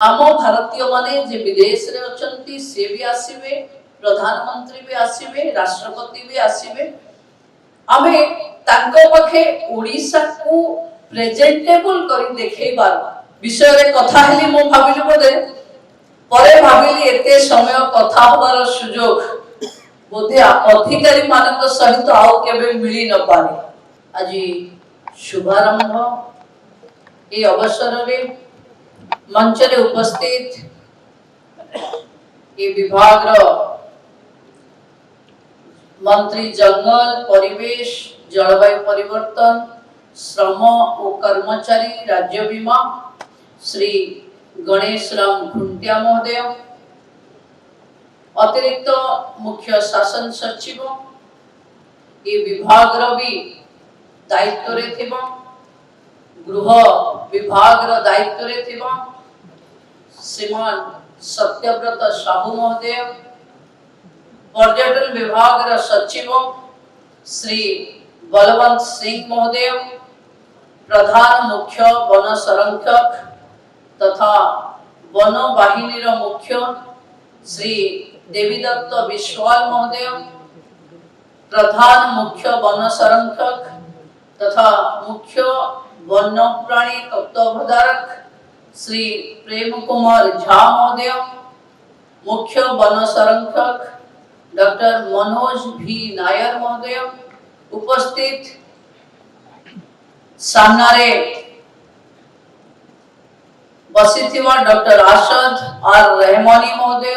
आम भारतीय माने जे विदेश रे अछंती से भी आसीबे, प्रधानमंत्री भी आसीबे, राष्ट्रपति भी आसीबे। आमे तांको पखे ओडिसा को प्रेजेंटेबल करी देखैबार विषय रे कथा हेली मो भाबिलु बोदे परे भाबिली एते समय कथा होबार सुयोग बोधे अधिकारी मानक सहित आउ केबे मिली न पारे। আজি शुभारंभ ए अवसर रे मंच रे उपस्थित ए विभाग रो मंत्री जंगल परिवेश जलवायु परिवर्तन श्रम और कर्मचारी राज्य बीमा श्री गणेश राम खुंटिया महोदय, अतिरिक्त मुख्य शासन सचिव ए विभाग रो भी दायित्व रे थिबा, गृह विभाग रो दायित्व रे थिबा श्रीमान सत्यव्रत साहू महोदय, पर्यटन विभाग रो सचिव श्री बलवंत सिंह महोदय, प्रधान मुख्य वन संरक्षक तथा वन वाहिनी रो मुख्य श्री देवीदत्त विश्वाल महोदय, प्रधान मुख्य वन संरक्षक तथा मुख्य वन्य प्राणी तत्वावधारक श्री प्रेम कुमार झा महोदय, मुख्य वन संरक्षक डॉक्टर मनोज भी नायर महोदय, उपस्थित सामनारे बसिथिवा डॉक्टर आशद आर रहमानी महोदय,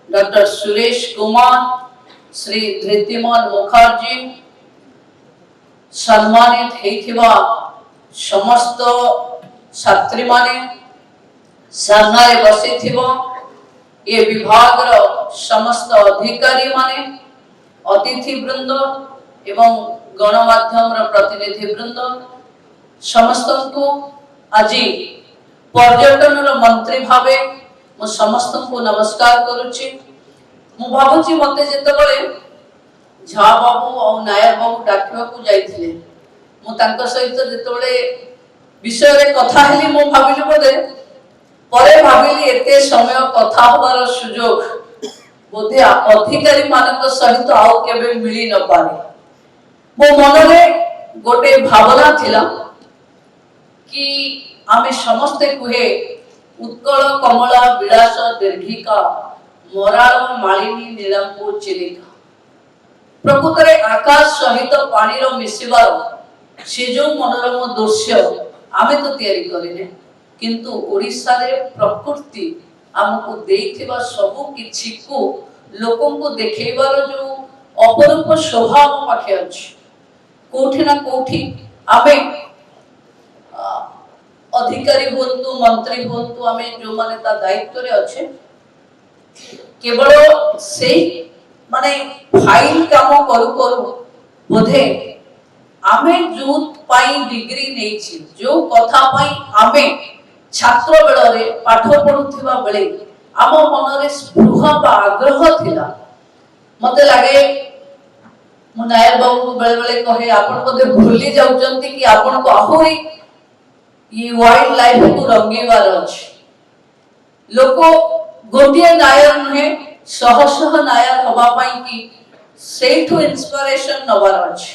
डॉक्टर सुरेश कुमार, श्री धृतिमान मुखर्जी, सम्मानित हेथिवा समस्त छात्री माने सामनारे बसिथिवा ये विभाग रो समस्त अधिकारी माने अतिथि वृंद एवं गणमाध्यम रो प्रतिनिधि वृंद समस्त को आजी पर्यटन रो मंत्री भावे मो समस्त को नमस्कार करूची। मु भाबुची मते जेतबळे झा बाबू और नायर बाबू डाकिवा को जाइथिले मु तांका सहित जेतबळे विषय रे कथा हेली मु भाबिलु बोदे परे भाबिली एते समय कथा होबार सुयोग बोधे अधिकारी मानक सहित आउ केबे मिली न पारे। मो मनरे गोटे भावना थिला कि आमे समस्ते कुहे उत्कल कमला विलास दीर्घिका मराल मालिनी नीलंबू चिलिका प्रकृतरे आकाश सहित पानी रो मिसिबार से जो मनोरम दृश्य आमे तो तैयारी करिने किंतु ओडिसा रे प्रकृति हमको देइथिबा सबु किछि को लोकन को देखैबार जो अपरूप शोभा पाखे अछि कोठी ना कोठी आमे अधिकारी होतु मंत्री होतु आमे जो माने ता दायित्व रे अछि केवल से माने फाइल काम करू करू बोधे आमे जो पाई डिग्री नेछि जो कथा पाई आमे छात्र बेलरे पाठ पढुथिबा बेले आम मनरे स्पृह बा आग्रह थिला। मते लागे मु नायर बाबू बेले बेले कहे आपण बोधे भूली जाउचंती कि आपण को आहुरी ये वाइल्ड लाइफ को रंगीबार अछि। लोको गोटिए नायर नहे शह शह नायर हवा पाई कि सेठु इंस्पिरेशन नबार अछि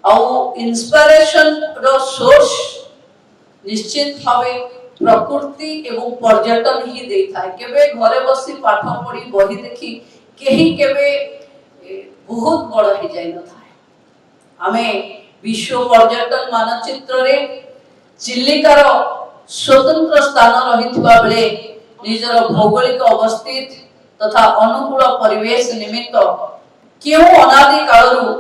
आउ इंस्पिरेशन रो सोर्स निश्चित भावे प्रकृति एवं पर्यटन ही देता है। केबे घरे बसी पाठ पढ़ी बही देखी केही केबे बहुत बड़ ही जाय न थाए। आमे विश्व पर्यटन मानचित्र रे चिलिकार स्वतंत्र स्थान रहितबा बेले निजर भौगोलिक अवस्थित तथा अनुकूल परिवेश निमित्त केउ अनादि कालरु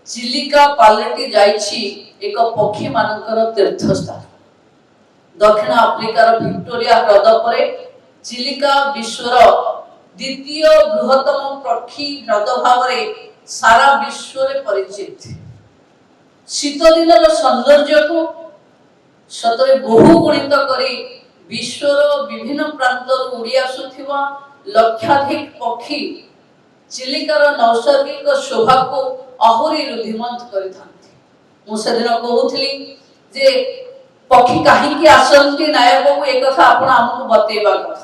चिलिका पालटी जाइछि एक पक्षी मानकर तीर्थस्थान। दक्षिण अफ्रिकार विक्टोरिया ह्रद परे चिलिका विश्वर द्वितीय बृहत्तम पक्षी ह्रद भावरे सारा विश्व रे परिचित। शीत दिनर सौंदर्य को सतरे बहु गुणित करी विश्वर विभिन्न प्रांतर उड़ी आसुथिबा लक्षाधिक पक्षी चिलिकार नैसर्गिक शोभा को आहुरी रुधिमंत करिथांती। मु सेदिन कहूथली जे पक्षी कहीं आसती नायक बाबू एक कथा आपण हमको बतेबा कथा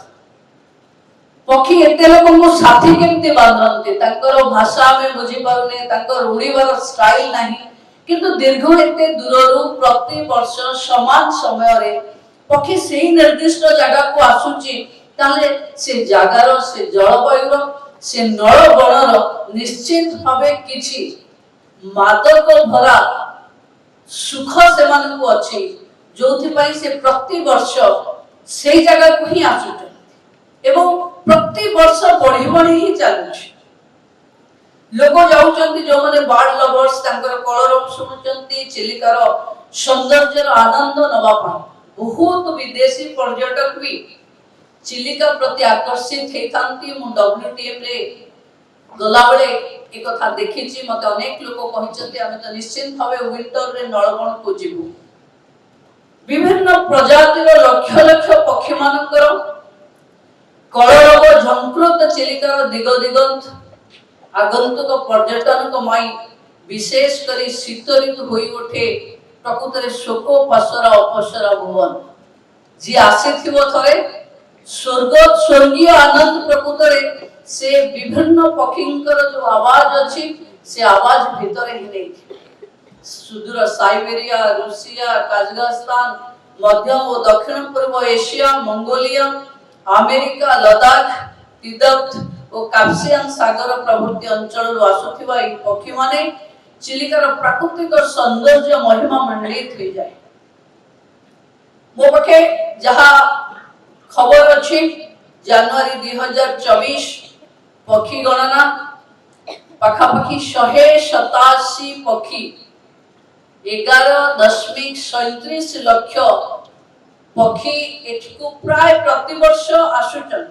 पक्षी एते लोक को साथी केमते बांधते ताकर भाषा में बुझी पारुने ताकर उड़ीबार स्टाइल नाही किंतु दीर्घ एते दूररू प्रति वर्ष समान समय रे पक्षी सेही निर्दिष्ट जगह को आसुची ताले से जागार से जलवायुर से नलबणर निश्चित भावे किछि मादक भरा सुख से मन को अछि जोथि पई से प्रति वर्ष सेही जगह को ही आसुचन एवं प्रति वर्ष बढ़ी बढ़ी ही चलुछि लोक जाउचंती जो माने बार्ड लवर्स तांकर कलरव सुनुचंती चिलिकार सौंदर्यर आनंद नबा पाई बहुत विदेशी पर्यटक भी चिलिका प्रति आकर्षित हेतांती मु डब्ल्यूटीएम रे गला बेले एक कथा देखिछि मते अनेक लोक कहिचंती आमे त निश्चित भावे विंटर रे नळबण को जिवु विभिन्न प्रजातिर लक्ष लक्ष पक्षी मानकर कलरव झंकृत चिलिकार दिग दिगंत आगंतुक पर्यटन को माई विशेष करी शीत ऋतु होई उठे प्रकृत शोक पसरा अपसरा भुवन जी आसीथिबो थरे स्वर्गीय आनंद प्रकृत से विभिन्न पक्षींकर जो आवाज अछि से आवाज भीतर ही नहीं सुदूर साइबेरिया रूसिया काजाखस्तान मध्य और दक्षिण पूर्व Asia Mongolia America Ladakh Tibet और कास्पियन सागर प्रभृति अंचल आसुथिबा ई पक्षी माने चिलिकार प्राकृतिक सौंदर्य महिमा मंडित हो जाए मो पखे जहा खबर अछि जनवरी 2024 पक्षी गणना पाखापाखी 187 पक्षी 11.37 लक्ष पक्षी एठिको प्राय प्रतिवर्ष आसुचन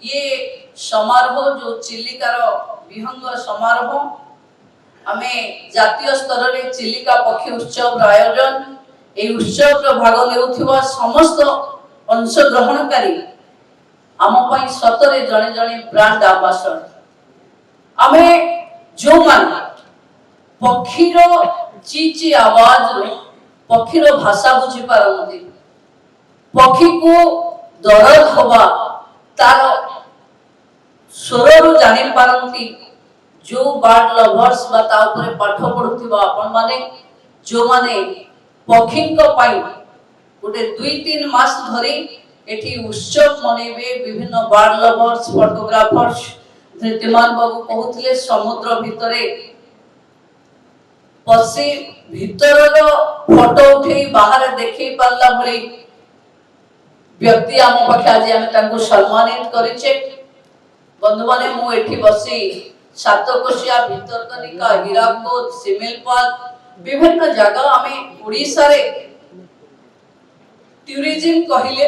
ये समारोह जो चिलिकार विहंग समारोह आमे जातीय स्तर रे चिलिका पक्षी उत्सव आयोजन ए उत्सव भाग लेउथिबा समस्त अंशग्रहणकारी आम पई सतरे जणे जणे ब्रांड एम्बेसडर आमे जो मान पक्षीर चीची आवाज रे पक्षीर भाषा बुझी पारंती पक्षी को दरद होबा तार स्वररू जानि पारंती जो बर्ड लवर्स बा ता ऊपर पाठ पढुथिबा आपण माने जो माने पक्षीक पई गोटे 2-3 मास धरी एठी उत्सव मनेबे विभिन्न बर्ड लवर्स फोटोग्राफर्स धृतिमान बाबू कहउथिले समुद्र भितरे पसी भितरर फोटो उठेई बाहर देखै पारला भली व्यक्ति आम पाखे आज आम तांको सम्मानित करिचे बंधु माने मु एठी बसी सातकोशिया भितरकनिका हिराकोद सिमिलपाल विभिन्न जगह आमे ओडिसा रे टूरिज्म कहिले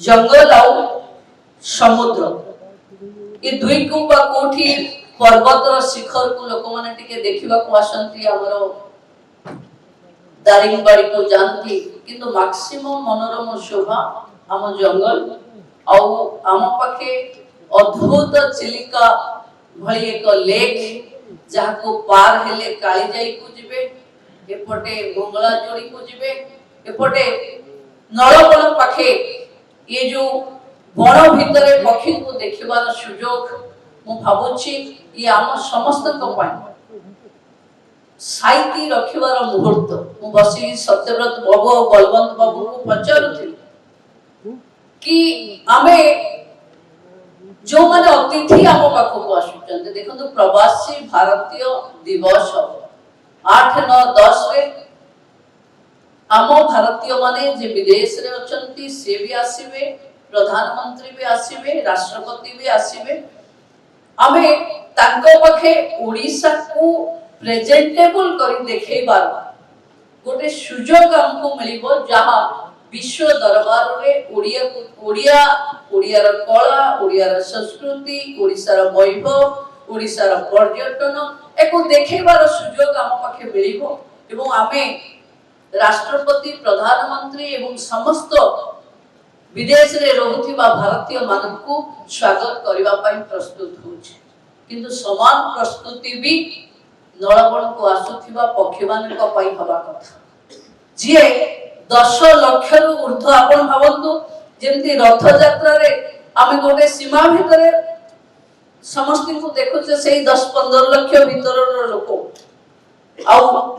जंगल आउ समुद्र ए दुई को बा कोठी पर्वतर शिखर को लोक माने टिके देखिबा को आसंती हमरो दारिंगबाड़ी को जानती किंतु मैक्सिमम मनोरम शोभा आम जंगल आउ आम पाखे अद्भुत चिलिका भली एक लेक जहा को पार हेले काली जाई को जिबे एपटे मंगला जोड़ी को जिबे एपटे नळबण पाखे ये जो बण भितरे पक्षी को देखिबार सुयोग मु भाबुछि ये आम समस्त को पाई साइती रखिबार मुहूर्त मु बसी सत्यव्रत बाबू और बलवंत बाबू को पचारुथि कि आमे जो माने अतिथि आम पाखक आसुचंते देखंतु प्रवासी भारतीय दिवस 8, 9, 10 रे आम भारतीय माने जे विदेश रे अछंती से भी आसीबे प्रधानमंत्री भी आसीबे राष्ट्रपति भी आसीबे आमे तांको पाखे ओडिसा को प्रेजेंटेबल करी देखैबार गोटे सुजोग हमको मिलिबो जहा विश्व दरबार रे ओडियार कला ओडियार संस्कृति ओडिसार वैभव ओडिसार पर्यटन एको देखैबार सुजोग हम पाखे मिलिबो एवं आमे राष्ट्रपति प्रधानमंत्री एवं समस्त विदेश रे रहुथिबा भारतीय मानकु स्वागत करिबा पई प्रस्तुत होछि किंतु समान प्रस्तुति भी नळबण को आसुथिबा पक्षी मानक पई हबा कथा जी 10 लाख रु ऊर्ध्व आपण भावंतु जेमती रथ यात्रा रे आमे गोटे सीमा भितरे समस्त को देखुचे से 10-15 लाख भीतर लोक आ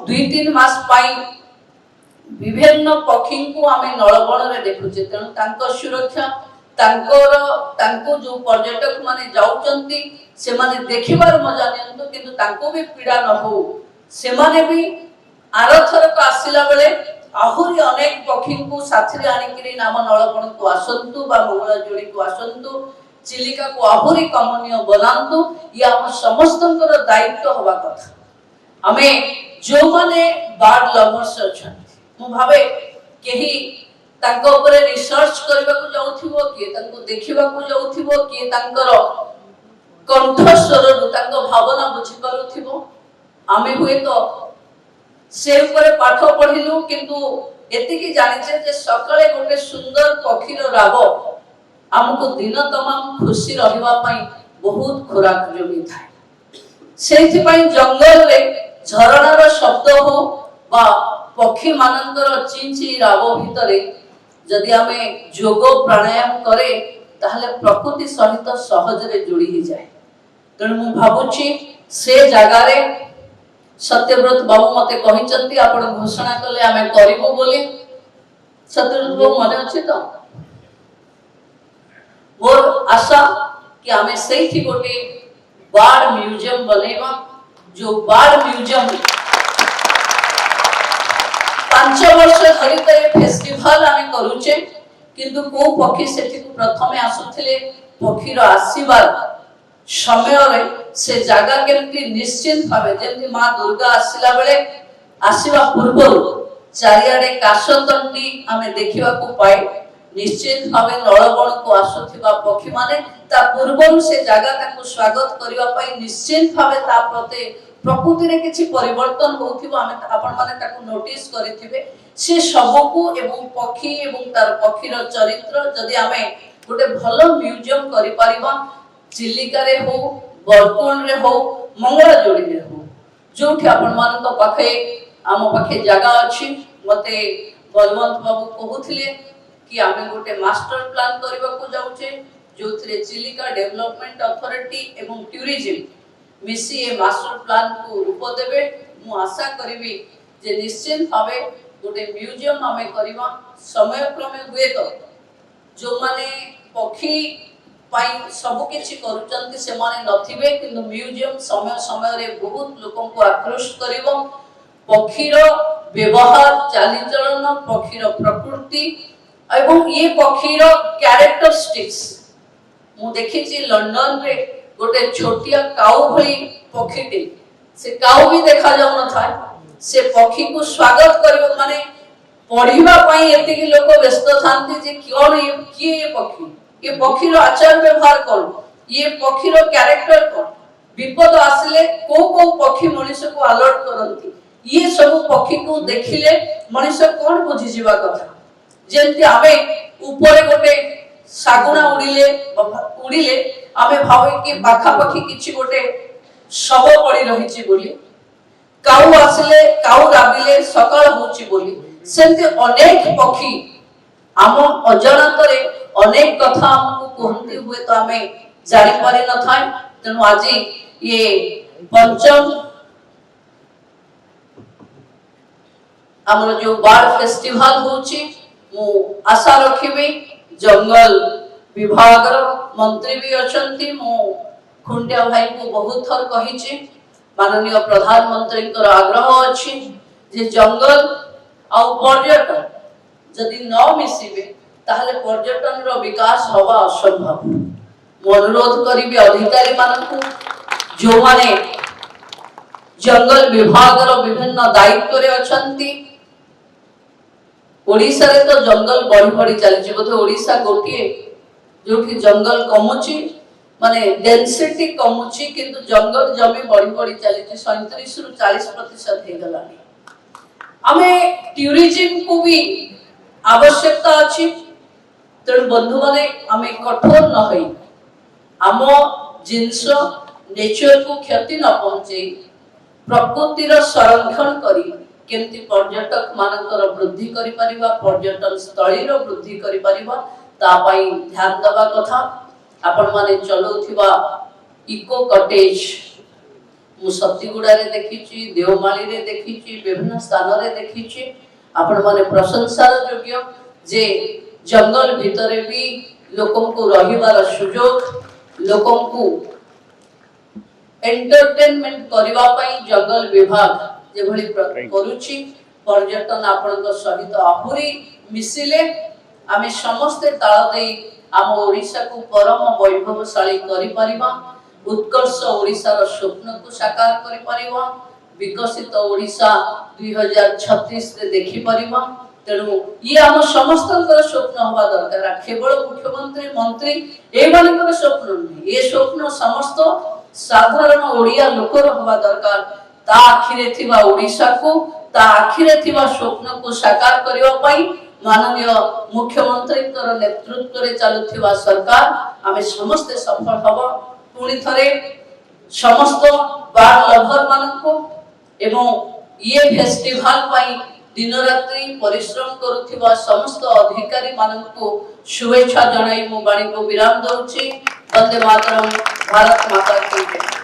2-3 मास पाई विभिन्न पक्षी को आमे नलबण रे देखुचे तेणु तांको सुरक्षा तांको जो पर्यटक माने जाउचंती से माने देखिबार मजा नियंतु किंतु तांको भी पीड़ा न हो से माने भी आरथर को आसिला बेले आहुरी अनेक पक्षी को साथी रे आनी किरी नाम नलबण को आसंतु बा मंगला जोड़ी को आसंतु चिलिका को आहुरी कमनीय बनांतु या हम समस्तंकर दायित्व हवा कथा हमें जो माने बर्ड लवर्स अछन मु भावे केही तांको ऊपर रिसर्च करबा को जाउथिबो कि तांको देखिबा को जाउथिबो कि तांकर कंठ स्वर रु तांको भावना बुझी पारुथिबो आमे हुए तो से ऊपर पाठ पढिलु किंतु एतिकी जानिछे जे सकाळे गोटे सुंदर पक्षीर राव हमको दिन तमाम खुशी रहिबा पई बहुत खुराक जोगी थाए सेथि पई जंगल रे झरणार शब्द हो बा पक्षी मानकर चिंची राव भितरे जदि आमे योग प्राणायाम करे ताहले प्रकृति सहित सहज रे जोड़ी ही जाए तेणु मु भाबुची से जगह रे सत्यव्रत बाबू मते कहिचंती आपण घोषणा कले आमे करिबो बोली सत्यव्रत बाबू मने अछि तो मोर आशा कि आमे सेठी गोटे बर्ड म्यूजियम बनेबा जो बर्ड म्यूजियम 5 वर्ष धरि तो ये फेस्टिवल आमे करूचे किंतु को पक्षी सेठी को प्रथमे आसुथिले पक्षीर आशीर्वाद समय रे से जागा केमती निश्चित भावे जेमती मां दुर्गा आसिला बेले आसीबा पूर्व चारियाडे काशतंडी आमे देखिबा को पाए निश्चित भावे नळबण को आसुथिबा पक्षी माने ता पूर्वरु से जागा ताको स्वागत करिवा पई निश्चित भावे ता प्रति प्रकृति रे किछि परिवर्तन होथिबो आमे आपण माने ताको नोटिस करिथिबे से सबको एवं पक्षी एवं तार पक्षीर चरित्र जदि आमे गोटे भलो म्यूजियम करि परिबा चिलिका रे हो बरकोन रे हो मंगला जोड़ी रे हो जोठी आपण मान तो पाखे आम पाखे जगह अछि मते बलवंत बाबू कहउथिले कि आमे गोटे मास्टर प्लान करबा को जाउचे जोथरे चिलिका डेवलपमेंट अथॉरिटी एवं टूरिज्म मिसी ए मास्टर प्लान को रूप देबे मु आशा करबी जे निश्चित भावे गोटे म्यूजियम आमे करबा समय क्रमे हुए तो जो माने पक्षी पाई सब किछि करूचंती से माने नथिबे किंतु म्यूजियम समय समय रे बहुत लोगों को आकृष्ट करिवो पक्षीर व्यवहार चालीचलन पक्षीर प्रकृति एवं ये पक्षीर कैरेक्टरिस्टिक्स मु देखिछि लंडन रे गोटे छोटिया काऊ भली पक्षीटी से काऊ भी देखा जाउ न था से पक्षी को स्वागत करिवो माने पढिबा पई एति कि लोक व्यस्त थांती जे कोन ये पक्षी ये पक्षीर आचार व्यवहार कौन ये पक्षीर कैरेक्टर कौन विपद आसिले को पक्षी मनुष्य को अलर्ट करंती ये सब पक्षी को देखिले मनुष्य कौन बुझी जीवा कथा जेंति आमे ऊपर गोटे सागुना उड़िले आमे भावे कि पाखा पक्षी किछि गोटे शव पड़ी रहिछि बोली काऊ आसिले काऊ राबिले सकाळ होछि बोली सेंति अनेक पक्षी आम अजानतरे अनेक कथा हमको कहती हुए तो हमें जानी पारे न था तेणु आज ये पंचम हमर जो बर्ड फेस्टिवल होची मु आशा रखिबे जंगल विभाग मंत्री भी अछंती मु खुंडिया भाई को बहुत थर कहिचे माननीय प्रधानमंत्री को आग्रह अछि जे जंगल आ पर्यटन जदि न मिसिबे ताहले पर्यटन रो विकास हवा असंभव मु अनुरोध करिबे अधिकारी मानकु जो माने जंगल विभाग रो विभिन्न दायित्व रे अछंती ओडिसा रे तो जंगल बढ़ी बढ़ी चलछि बोथे ओडिसा गोटिए जोठी जंगल कमुची माने डेंसिटी कमुची किंतु जंगल जमी बढ़ी बढ़ी चलछि 37 रु 40% हे गलानी आमे टूरिज्म को भी आवश्यकता अछि तेणु बंधु माने आमे कठोर न होई आम जिंस नेचर को क्षति न पहुंचे प्रकृतिर संरक्षण करी केमती पर्यटक मानकर वृद्धि करि परिबा, पर्यटन स्थली रो वृद्धि करि परिबा, ता पई ध्यान दबा कथा। आपण माने चलौथिबा इको कटेज मु सत्तीगुड़ा रे देखिछि, देवमाली रे देखिछि, विभिन्न स्थान रे देखिछि। आपण माने प्रशंसार योग्य जे जंगल भितरे भी लोकन को रहिबार सुयोग, लोकन को एंटरटेनमेंट करबा पई जंगल विभाग जे भली करूछि। पर्यटन आपनक सहित आहुरी मिसिले आमे समस्त ताळ देई आम ओडिसा को परम वैभवशाली करि परिबा, उत्कर्ष ओडिसार स्वप्न को साकार करि परिबा, विकसित ओडिसा 2036 रे देखि परिबा। तेणु ये आम समस्त स्वप्न हवा दरकार, केवल मुख्यमंत्री मंत्री ए मानकर स्वप्न नहीं, ये स्वप्न समस्त साधारण ओडिया लोकर हवा दरकार। ता आखिरे थिबा ओडिसा को, ता आखिरे थिबा स्वप्न को साकार करिवा पई माननीय मुख्यमंत्री नेतृत्व रे चालुथिबा सरकार आमे समस्त सफल हबो। पुणी थरे समस्त बार लभर मानको एवं ये फेस्टिवल पई दिन रात्रि परिश्रम करुथिबा समस्त अधिकारी मानको शुभेच्छा जणाई मु बाणी को विराम दउची। वंदे मातरम, भारत माता की जय।